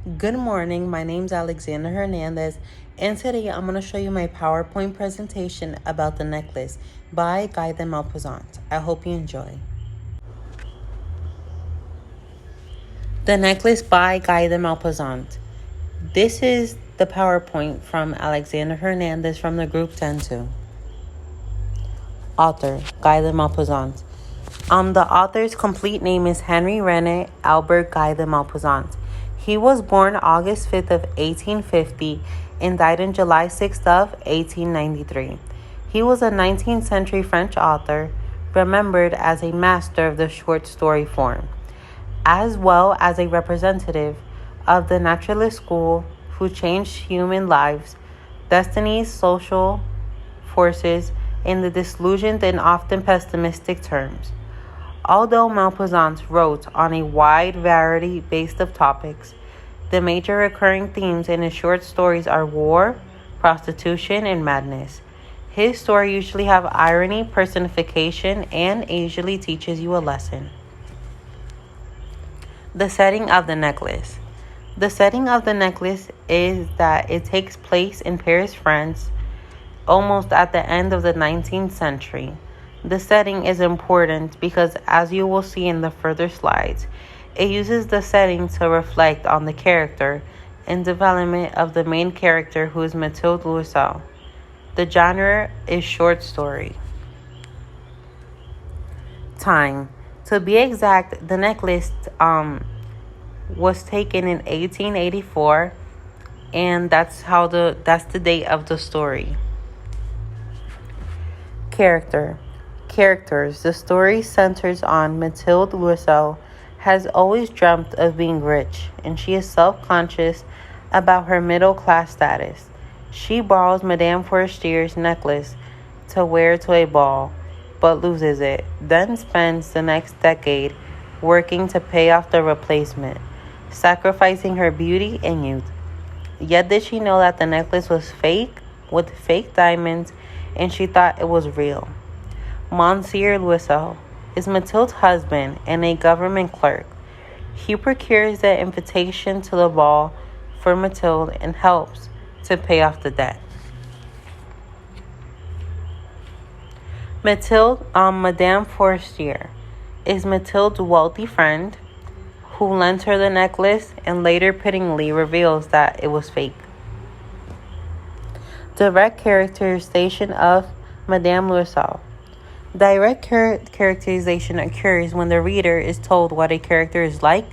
Good morning, my name's Alexander Hernandez, and today I'm going to show you my PowerPoint presentation about the necklace by Guy De Maupassant. I hope you enjoy. The necklace by Guy De Maupassant. This is the PowerPoint from Alexander Hernandez from the group 10-2. Author, Guy De Maupassant. The author's complete name is Henry Rene Albert Guy De Maupassant. He was born August 5th of 1850 and died on July 6th of 1893. He was a 19th century French author, remembered as a master of the short story form, as well as a representative of the naturalist school who changed human lives, destinies, social forces, in the disillusioned and often pessimistic terms. Although Maupassant wrote on a wide variety based of topics, the major recurring themes in his short stories are war, prostitution, and madness. His story usually have irony, personification, and usually teaches you a lesson. The setting of the necklace. The setting of the necklace is that it takes place in Paris, France, almost at the end of the 19th century. The setting is important because, as you will see in the further slides, it uses the setting to reflect on the character and development of the main character, who is Mathilde Loisel. The genre is short story. Time. To be exact, the necklace was taken in 1884, and that's the date of the story. Characters. The story centers on Mathilde Loisel has always dreamt of being rich, and she is self-conscious about her middle-class status. She borrows Madame Forestier's necklace to wear to a ball, but loses it, then spends the next decade working to pay off the replacement, sacrificing her beauty and youth. Yet did she know that the necklace was fake, with fake diamonds, and she thought it was real. Monsieur Loisel is Mathilde's husband and a government clerk. He procures the invitation to the ball for Mathilde and helps to pay off the debt. Madame Forestier is Mathilde's wealthy friend who lent her the necklace and later pittingly reveals that it was fake. Direct characterization of Madame Loisel. Direct characterization occurs when the reader is told what a character is like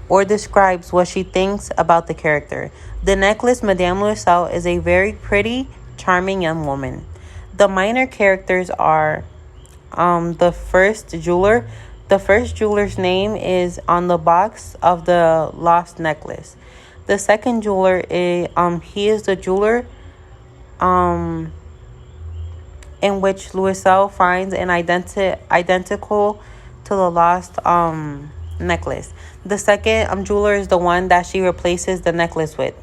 or describes what she thinks about the character. The necklace, Madame Loisel, is a very pretty, charming young woman. The minor characters are the first jeweler. The first jeweler's name is on the box of the lost necklace. The second jeweler he is the jeweler in which Loisel finds an identical to the lost necklace. The second jeweler is the one that she replaces the necklace with,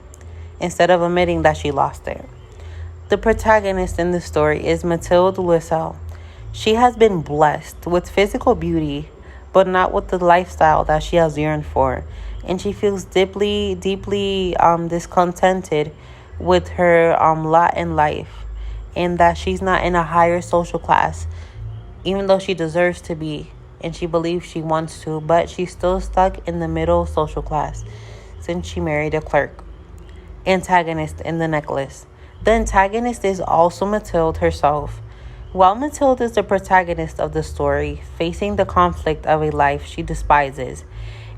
instead of admitting that she lost it. The protagonist in the story is Mathilde Loisel. She has been blessed with physical beauty, but not with the lifestyle that she has yearned for, and she feels deeply discontented with her lot in life, and that she's not in a higher social class, even though she deserves to be, and she believes she wants to, but she's still stuck in the middle social class since she married a clerk. Antagonist in the necklace. The antagonist is also Mathilde herself. While Mathilde is the protagonist of the story, facing the conflict of a life she despises,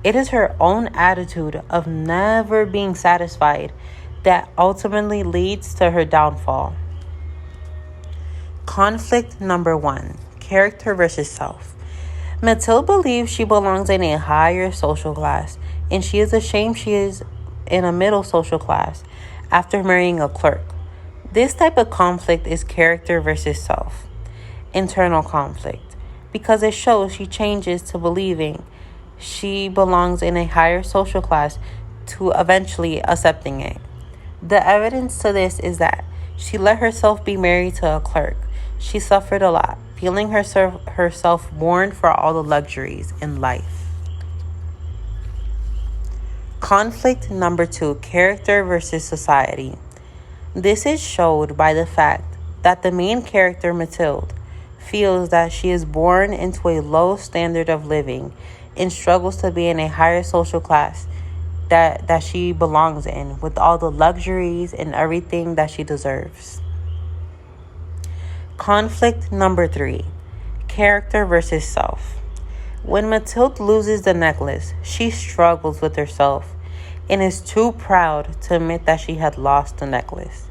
it is her own attitude of never being satisfied that ultimately leads to her downfall. Conflict number 1. Character versus self. Mathilde believes she belongs in a higher social class, and she is ashamed she is in a middle social class after marrying a clerk. This type of conflict is character versus self. Internal conflict, because it shows she changes to believing she belongs in a higher social class to eventually accepting it. The evidence to this is that she let herself be married to a clerk. She suffered a lot, feeling herself born for all the luxuries in life. Conflict number 2, character versus society. This is showed by the fact that the main character, Mathilde, feels that she is born into a low standard of living and struggles to be in a higher social class that she belongs in, with all the luxuries and everything that she deserves. Conflict number 3, character versus self. When Mathilde loses the necklace, she struggles with herself and is too proud to admit that she had lost the necklace.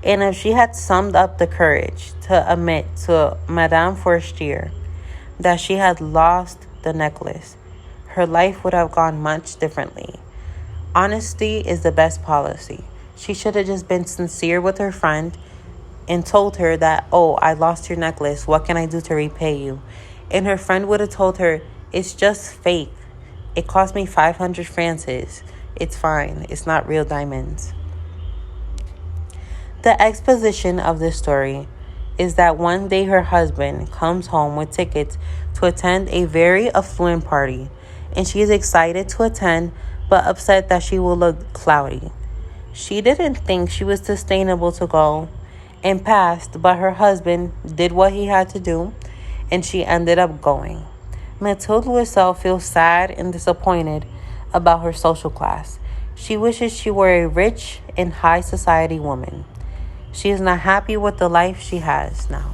And if she had summed up the courage to admit to Madame Forestier that she had lost the necklace, her life would have gone much differently. Honesty is the best policy. She should have just been sincere with her friend and told her that, oh, I lost your necklace. What can I do to repay you? And her friend would have told her, it's just fake. It cost me 500 francs. It's fine. It's not real diamonds. The exposition of this story is that one day her husband comes home with tickets to attend a very affluent party, and she is excited to attend but upset that she will look cloudy. She didn't think she was sustainable to go and passed, but her husband did what he had to do, and she ended up going. Mathilde herself feels sad and disappointed about her social class. She wishes she were a rich and high society woman. She is not happy with the life she has now.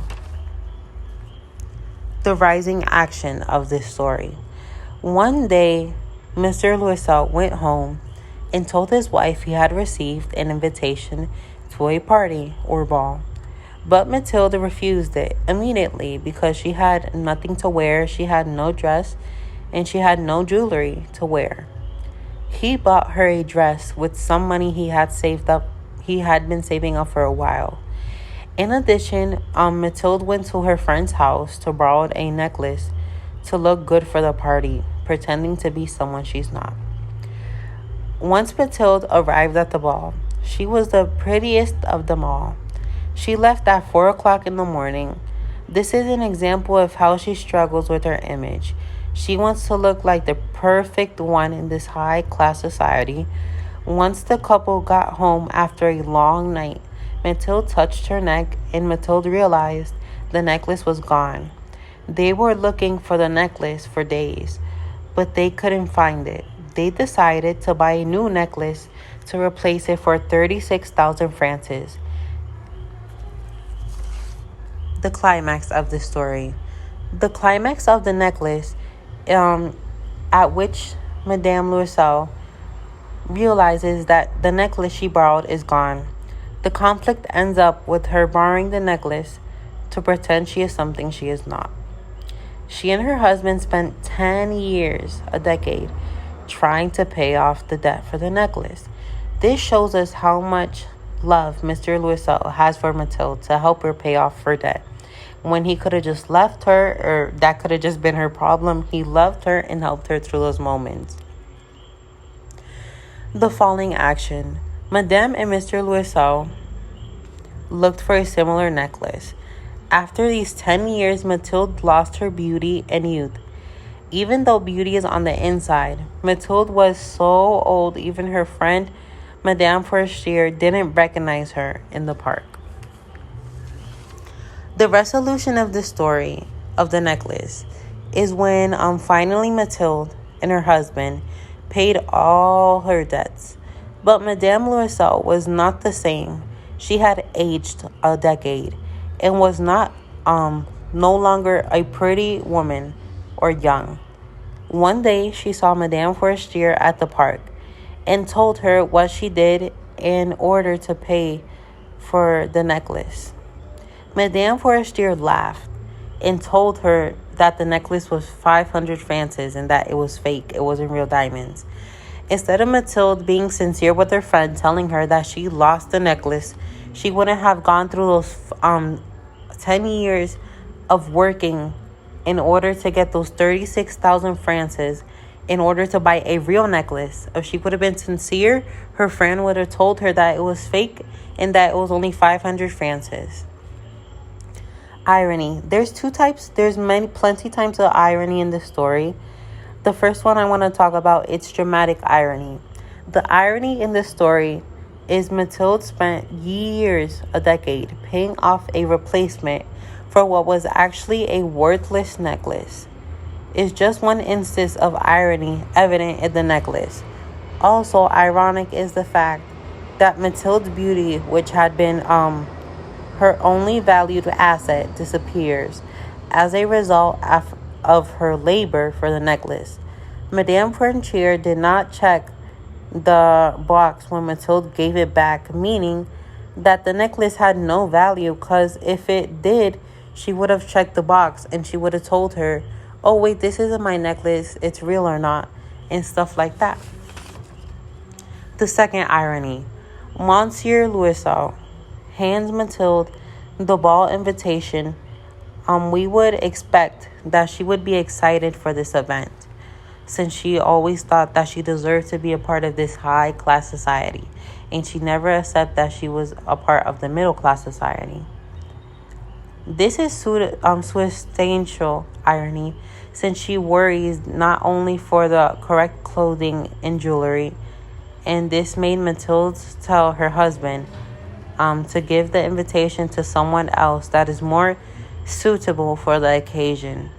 The rising action of this story. One day, Mr. Loisel went home and told his wife he had received an invitation to a party or ball. But Mathilde refused it immediately because she had nothing to wear, she had no dress, and she had no jewelry to wear. He bought her a dress with some money he had been saving up for a while. In addition, Mathilde went to her friend's house to borrow a necklace to look good for the party, pretending to be someone she's not. Once Mathilde arrived at the ball, she was the prettiest of them all. She left at 4 o'clock in the morning. This is an example of how she struggles with her image. She wants to look like the perfect one in this high-class society. Once the couple got home after a long night, Mathilde touched her neck, and Mathilde realized the necklace was gone. They were looking for the necklace for days, but they couldn't find it. They decided to buy a new necklace to replace it for 36,000 francs. The climax of the story. The climax of the necklace, at which Madame Loisel realizes that the necklace she borrowed is gone. The conflict ends up with her borrowing the necklace to pretend she is something she is not. She and her husband spent 10 years, a decade, trying to pay off the debt for the necklace. This shows us how much love Mr. Loisel has for Mathilde to help her pay off her debt. When he could have just left her, or that could have just been her problem, he loved her and helped her through those moments. The following action. Madame and Mr. Loisel looked for a similar necklace. After these 10 years, Mathilde lost her beauty and youth. Even though beauty is on the inside, Mathilde was so old, even her friend, Madame Forestier, didn't recognize her in the park. The resolution of the story of the necklace is when finally Mathilde and her husband paid all her debts. But Madame Loisel was not the same. She had aged a decade and was no longer a pretty woman or young. One day she saw Madame Forestier at the park and told her what she did in order to pay for the necklace. Madame Forestier laughed and told her that the necklace was 500 francs and that it was fake. It wasn't real diamonds. Instead of Mathilde being sincere with her friend, telling her that she lost the necklace, she wouldn't have gone through those 10 years of working in order to get those 36,000 francs in order to buy a real necklace. If she would have been sincere, her friend would have told her that it was fake and that it was only 500 francs. Irony. There's two types. There's plenty types of irony in this story. The first one I want to talk about, it's dramatic irony. The irony in this story is Mathilde spent years, a decade, paying off a replacement for what was actually a worthless necklace. It's just one instance of irony evident in the necklace. Also ironic is the fact that Mathilde's beauty, which had been her only valued asset, disappears as a result of her labor for the necklace. Madame Frontier did not check the box when Mathilde gave it back, meaning that the necklace had no value, because if it did, she would have checked the box and she would have told her, oh wait, this isn't my necklace, it's real or not, and stuff like that. The second irony, Monsieur Louiseau hands Mathilde the ball invitation. We would expect that she would be excited for this event, since she always thought that she deserved to be a part of this high-class society, and she never accepted that she was a part of the middle-class society. This is substantial irony, since she worries not only for the correct clothing and jewelry, and this made Mathilde tell her husband to give the invitation to someone else that is more suitable for the occasion.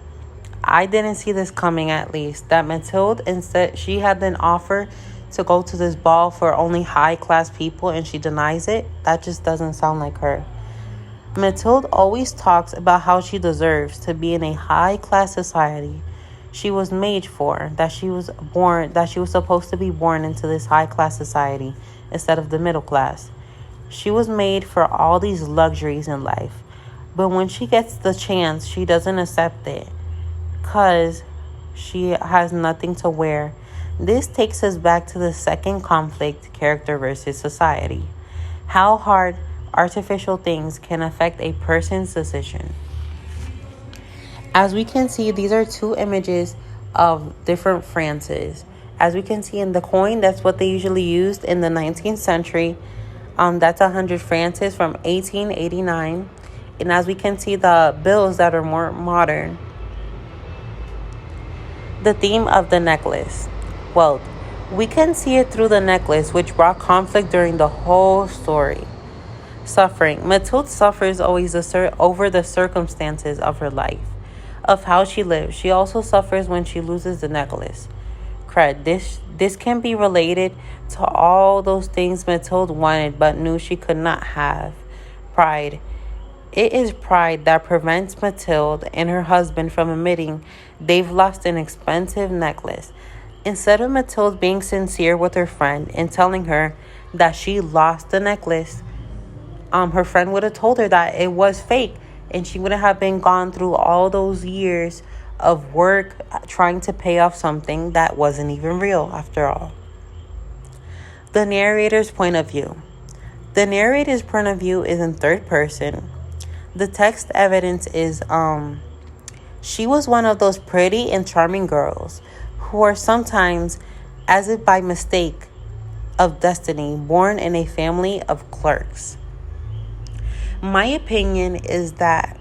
I didn't see this coming, at least, that Mathilde, instead, she had an offer to go to this ball for only high-class people and she denies it. That just doesn't sound like her. Mathilde always talks about how she deserves to be in a high-class society she was made for, that she was supposed to be born into this high-class society instead of the middle class. She was made for all these luxuries in life, but when she gets the chance, she doesn't accept it because she has nothing to wear. This takes us back to the second conflict, character versus society. How hard artificial things can affect a person's decision. As we can see, these are two images of different Frances. As we can see in the coin, that's what they usually used in the 19th century. That's 100 Frances from 1889. And as we can see, the bills that are more modern. The theme of the necklace. Well, we can see it through the necklace, which brought conflict during the whole story. Suffering. Mathilde suffers always over the circumstances of her life, of how she lives. She also suffers when she loses the necklace. Cred. This can be related to all those things Mathilde wanted but knew she could not have. Pride. It is pride that prevents Mathilde and her husband from admitting they've lost an expensive necklace. Instead of Mathilde being sincere with her friend and telling her that she lost the necklace, her friend would have told her that it was fake, and she wouldn't have been gone through all those years of work trying to pay off something that wasn't even real after all. The narrator's point of view. The narrator's point of view is in third person. The text evidence is she was one of those pretty and charming girls who are sometimes, as if by mistake of destiny, born in a family of clerks. My opinion is that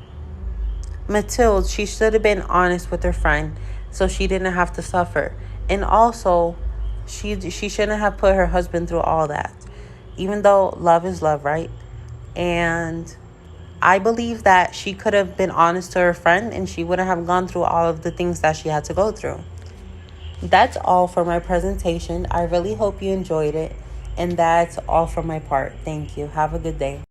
Mathilde, she should have been honest with her friend so she didn't have to suffer. And also, she shouldn't have put her husband through all that. Even though love is love, right? And I believe that she could have been honest to her friend and she wouldn't have gone through all of the things that she had to go through. That's all for my presentation. I really hope you enjoyed it. And that's all for my part. Thank you. Have a good day.